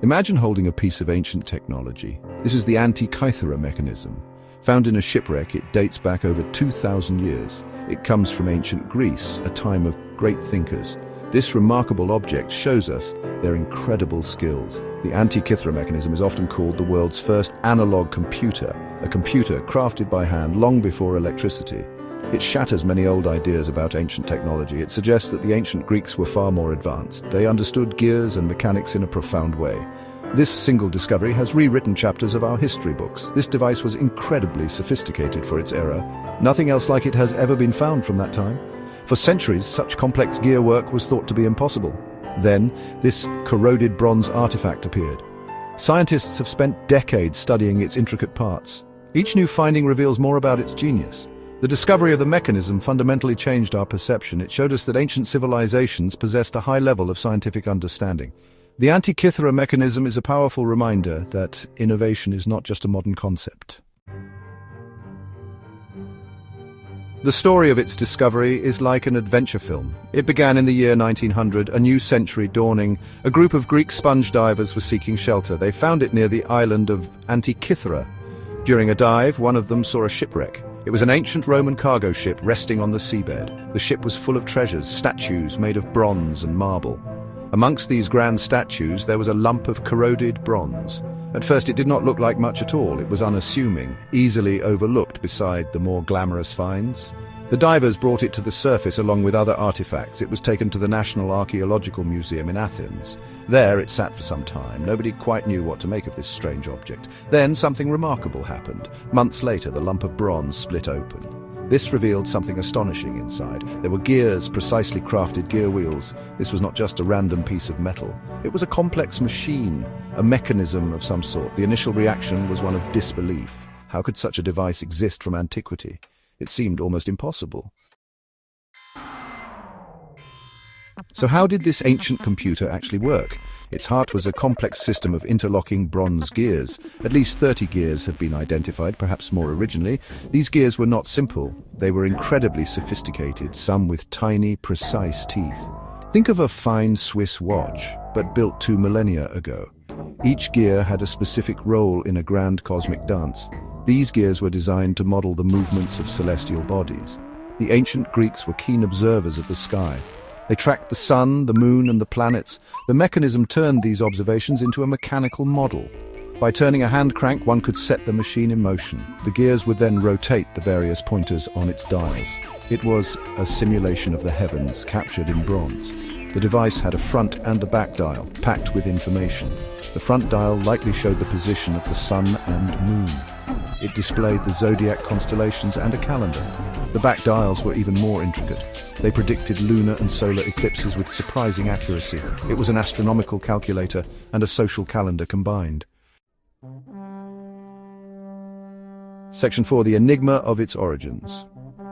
Imagine holding a piece of ancient technology. This is the Antikythera Mechanism. Found in a shipwreck, it dates back over 2,000 years. It comes from ancient Greece, a time of great thinkers. This remarkable object shows us their incredible skills. The Antikythera Mechanism is often called the world's first analog computer, a computer crafted by hand long before electricity. It shatters many old ideas about ancient technology. It suggests that the ancient Greeks were far more advanced. They understood gears and mechanics in a profound way. This single discovery has rewritten chapters of our history books. This device was incredibly sophisticated for its era. Nothing else like it has ever been found from that time. For centuries, such complex gear work was thought to be impossible. Then, this corroded bronze artifact appeared. Scientists have spent decades studying its intricate parts. Each new finding reveals more about its genius. The discovery of the mechanism fundamentally changed our perception. It showed us that ancient civilizations possessed a high level of scientific understanding. The Antikythera Mechanism is a powerful reminder that innovation is not just a modern concept. The story of its discovery is like an adventure film. It began in the year 1900, a new century dawning. A group of Greek sponge divers were seeking shelter. They found it near the island of Antikythera. During a dive, one of them saw a shipwreck. It was an ancient Roman cargo ship resting on the seabed. The ship was full of treasures, statues made of bronze and marble. Amongst these grand statues, there was a lump of corroded bronze. At first, it did not look like much at all. It was unassuming, easily overlooked beside the more glamorous finds. The divers brought it to the surface along with other artifacts. It was taken to the National Archaeological Museum in Athens. There it sat for some time. Nobody quite knew what to make of this strange object. Then something remarkable happened. Months later, the lump of bronze split open. This revealed something astonishing inside. There were gears, precisely crafted gear wheels. This was not just a random piece of metal. It was a complex machine, a mechanism of some sort. The initial reaction was one of disbelief. How could such a device exist from antiquity? It seemed almost impossible. So how did this ancient computer actually work? Its heart was a complex system of interlocking bronze gears. At least 30 gears have been identified, perhaps more originally. These gears were not simple. They were incredibly sophisticated, some with tiny, precise teeth. Think of a fine Swiss watch, but built 2 millennia ago. Each gear had a specific role in a grand cosmic dance. These gears were designed to model the movements of celestial bodies. The ancient Greeks were keen observers of the sky. They tracked the sun, the moon, and the planets. The mechanism turned these observations into a mechanical model. By turning a hand crank, one could set the machine in motion. The gears would then rotate the various pointers on its dials. It was a simulation of the heavens, captured in bronze. The device had a front and a back dial, packed with information. The front dial likely showed the position of the sun and moon. It displayed the zodiac constellations and a calendar. The back dials were even more intricate. They predicted lunar and solar eclipses with surprising accuracy. It was an astronomical calculator and a social calendar combined. Section 4. The enigma of its origins.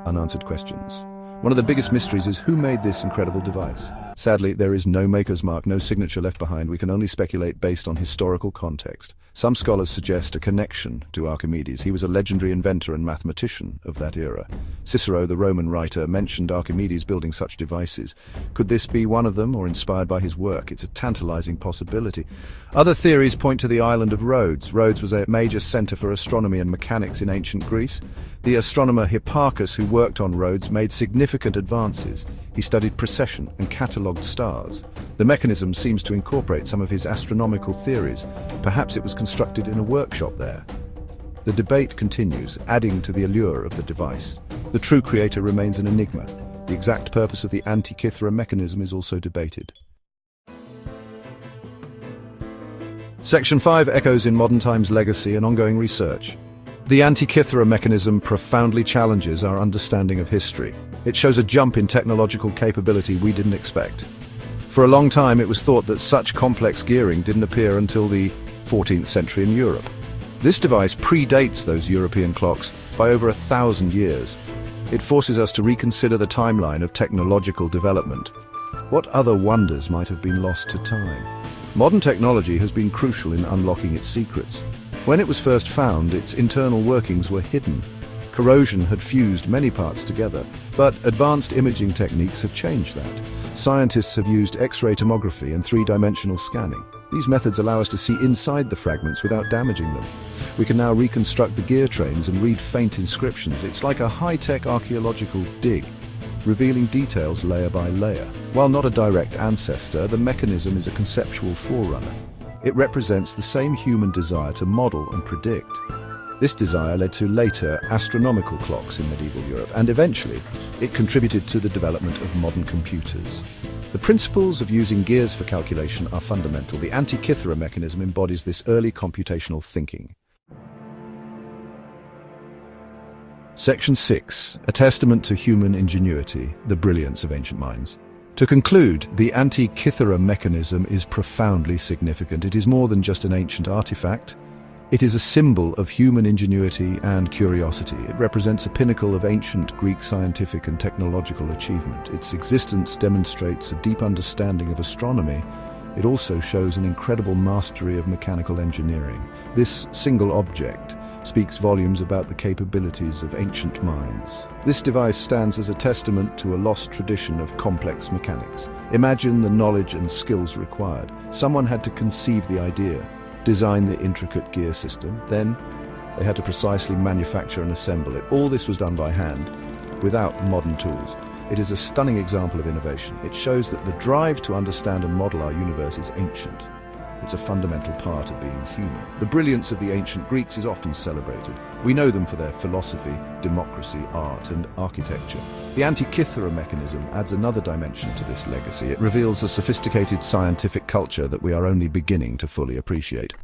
Unanswered questions. One of the biggest mysteries is who made this incredible device. Sadly, there is no maker's mark, no signature left behind. We can only speculate based on historical context. Some scholars suggest a connection to Archimedes. He was a legendary inventor and mathematician of that era. Cicero, the Roman writer, mentioned Archimedes building such devices. Could this be one of them, or inspired by his work? It's a tantalizing possibility. Other theories point to the island of Rhodes. Rhodes was a major center for astronomy and mechanics in ancient Greece. The astronomer Hipparchus, who worked on Rhodes, made significant advances. He studied precession and catalogued stars. The mechanism seems to incorporate some of his astronomical theories. Perhaps it was constructed in a workshop there. The debate continues, adding to the allure of the device. The true creator remains an enigma. The exact purpose of the Antikythera Mechanism is also debated. Section 5 echoes in modern times legacy and ongoing research. The Antikythera Mechanism profoundly challenges our understanding of history. It shows a jump in technological capability we didn't expect. For a long time, it was thought that such complex gearing didn't appear until the 14th century in Europe. This device predates those European clocks by over 1,000 years. It forces us to reconsider the timeline of technological development. What other wonders might have been lost to time? Modern technology has been crucial in unlocking its secrets. When it was first found, its internal workings were hidden. Corrosion had fused many parts together, but advanced imaging techniques have changed that. Scientists have used X-ray tomography and three-dimensional scanning. These methods allow us to see inside the fragments without damaging them. We can now reconstruct the gear trains and read faint inscriptions. It's like a high-tech archaeological dig, revealing details layer by layer. While not a direct ancestor, the mechanism is a conceptual forerunner. It represents the same human desire to model and predict. This desire led to later astronomical clocks in medieval Europe, and eventually it contributed to the development of modern computers. The principles of using gears for calculation are fundamental. The Antikythera mechanism embodies this early computational thinking. Section 6. A testament to human ingenuity, the brilliance of ancient minds. To conclude, the Antikythera mechanism is profoundly significant. It is more than just an ancient artifact. It is a symbol of human ingenuity and curiosity. It represents a pinnacle of ancient Greek scientific and technological achievement. Its existence demonstrates a deep understanding of astronomy. It also shows an incredible mastery of mechanical engineering. This single object speaks volumes about the capabilities of ancient minds. This device stands as a testament to a lost tradition of complex mechanics. Imagine the knowledge and skills required. Someone had to conceive the idea, design the intricate gear system, then they had to precisely manufacture and assemble it. All this was done by hand, without modern tools. It is a stunning example of innovation. It shows that the drive to understand and model our universe is ancient. It's a fundamental part of being human. The brilliance of the ancient Greeks is often celebrated. We know them for their philosophy, democracy, art, and architecture. The Antikythera mechanism adds another dimension to this legacy. It reveals a sophisticated scientific culture that we are only beginning to fully appreciate.